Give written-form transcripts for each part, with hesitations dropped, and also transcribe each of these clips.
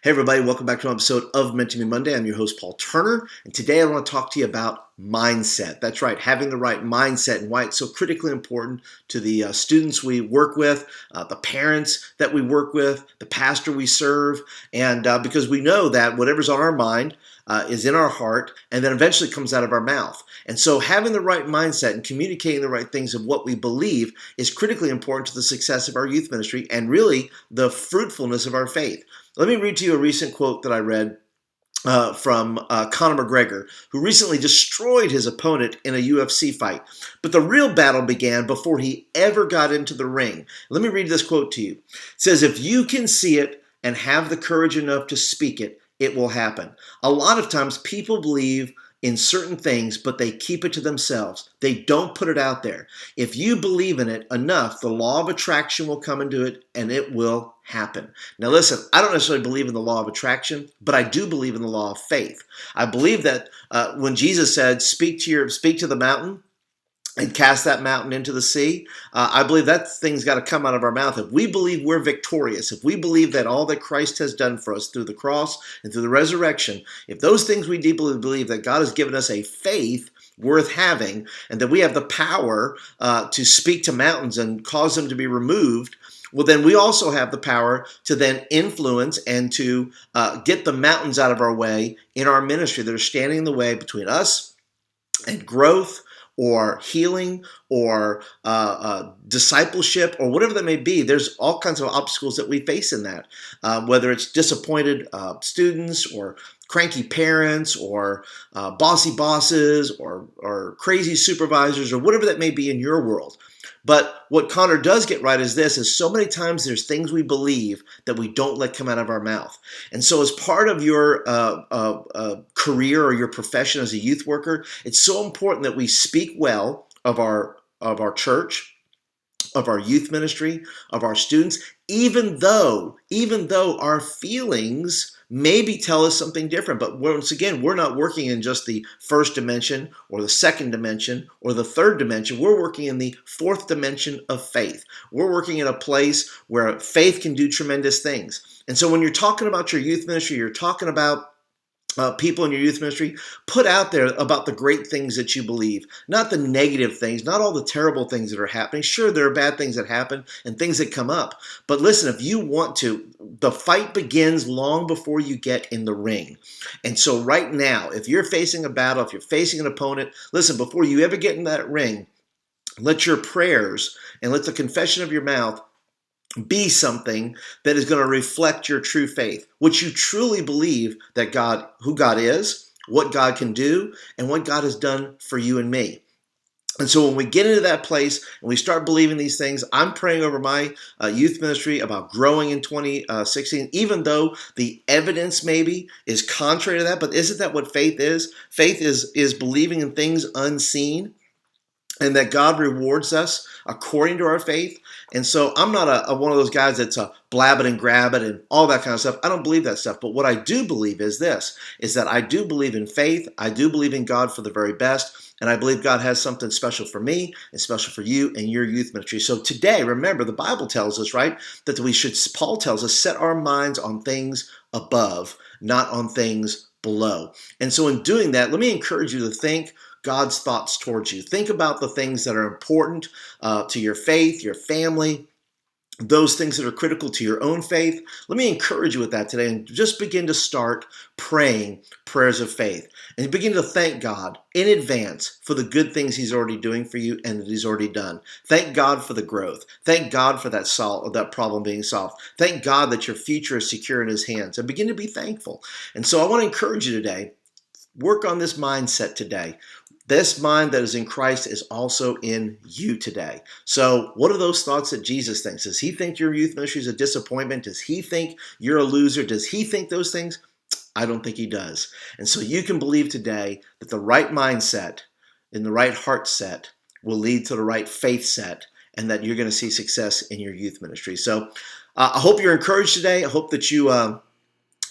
Hey everybody, welcome back to an episode of Mentoring Me Monday. I'm your host, Paul Turner, and today I want to talk to you about mindset. That's right, having the right mindset and why it's so critically important to the students we work with, the parents that we work with, the pastor we serve, and because we know that whatever's on our mind is in our heart and then eventually comes out of our mouth. And so having the right mindset and communicating the right things of what we believe is critically important to the success of our youth ministry and really the fruitfulness of our faith. Let me read to you a recent quote that I read from Conor McGregor, who recently destroyed his opponent in a UFC fight. But the real battle began before he ever got into the ring. Let me read this quote to you. It says, "If you can see it and have the courage enough to speak it, it will happen." A lot of times people believe in certain things, but they keep it to themselves. They don't put it out there. If you believe in it enough, the law of attraction will come into it and it will happen. Now listen, I don't necessarily believe in the law of attraction, but I do believe in the law of faith. I believe that when Jesus said, speak to the mountain, and cast that mountain into the sea, I believe that thing's got to come out of our mouth. If we believe we're victorious, if we believe that all that Christ has done for us through the cross and through the resurrection, if those things we deeply believe that God has given us a faith worth having and that we have the power to speak to mountains and cause them to be removed, well, then we also have the power to then influence and to get the mountains out of our way in our ministry that are standing in the way between us and growth or healing or discipleship or whatever that may be. There's all kinds of obstacles that we face in that, whether it's disappointed students or cranky parents or bossy bosses or crazy supervisors or whatever that may be in your world. But what Connor does get right is this, is so many times there's things we believe that we don't let come out of our mouth. And so as part of your career or your profession as a youth worker, it's so important that we speak well of our church, of our youth ministry, of our students, even though our feelings maybe tell us something different. But once again, we're not working in just the first dimension or the second dimension or the third dimension. We're working in the fourth dimension of faith. We're working in a place where faith can do tremendous things. And so when you're talking about your youth ministry, you're talking about people in your youth ministry, put out there about the great things that you believe, not the negative things, not all the terrible things that are happening. Sure, there are bad things that happen and things that come up. But listen, if you want to, the fight begins long before you get in the ring. And so right now, if you're facing a battle, if you're facing an opponent, listen, before you ever get in that ring, let your prayers and let the confession of your mouth be something that is going to reflect your true faith, what you truly believe that God, who God is, what God can do, and what God has done for you and me. And so when we get into that place and we start believing these things, I'm praying over my youth ministry about growing in 2016, even though the evidence maybe is contrary to that. But isn't that what faith is? Faith is believing in things unseen, and that God rewards us according to our faith. And so I'm not one of those guys that's a blab it and grab it and all that kind of stuff. I don't believe that stuff. But what I do believe is this, is that I do believe in faith. I do believe in God for the very best. And I believe God has something special for me and special for you and your youth ministry. So today, remember, the Bible tells us, right, that Paul tells us, set our minds on things above, not on things below. And so in doing that, let me encourage you to think God's thoughts towards you. Think about the things that are important to your faith, your family, those things that are critical to your own faith. Let me encourage you with that today and just begin to start praying prayers of faith and begin to thank God in advance for the good things He's already doing for you and that He's already done. Thank God for the growth. Thank God for that problem being solved. Thank God that your future is secure in His hands, and begin to be thankful. And so I want to encourage you today, work on this mindset today. This mind that is in Christ is also in you today. So what are those thoughts that Jesus thinks? Does He think your youth ministry is a disappointment? Does He think you're a loser? Does He think those things? I don't think He does. And so you can believe today that the right mindset and the right heart set will lead to the right faith set, and that you're going to see success in your youth ministry. So I hope you're encouraged today. I hope that you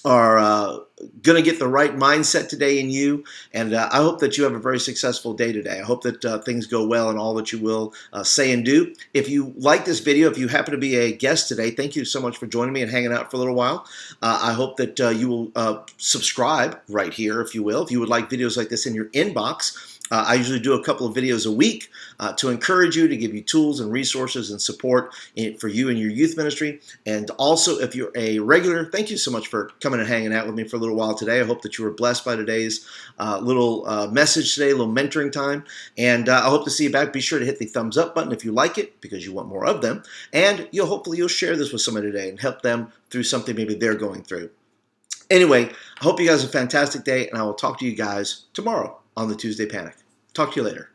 are going to get the right mindset today in you. And I hope that you have a very successful day today. I hope that things go well in all that you will say and do. If you like this video, if you happen to be a guest today, thank you so much for joining me and hanging out for a little while. I hope that you will subscribe right here, if you will. If you would like videos like this in your inbox, I usually do a couple of videos a week to encourage you, to give you tools and resources and support for you and your youth ministry. And also, if you're a regular, thank you so much for coming and hanging out with me for a little while today. I hope that you were blessed by today's little message today, a little mentoring time. And I hope to see you back. Be sure to hit the thumbs up button if you like it, because you want more of them. And hopefully you'll share this with somebody today and help them through something maybe they're going through. Anyway, I hope you guys have a fantastic day, and I will talk to you guys tomorrow on the Tuesday Panic. Talk to you later.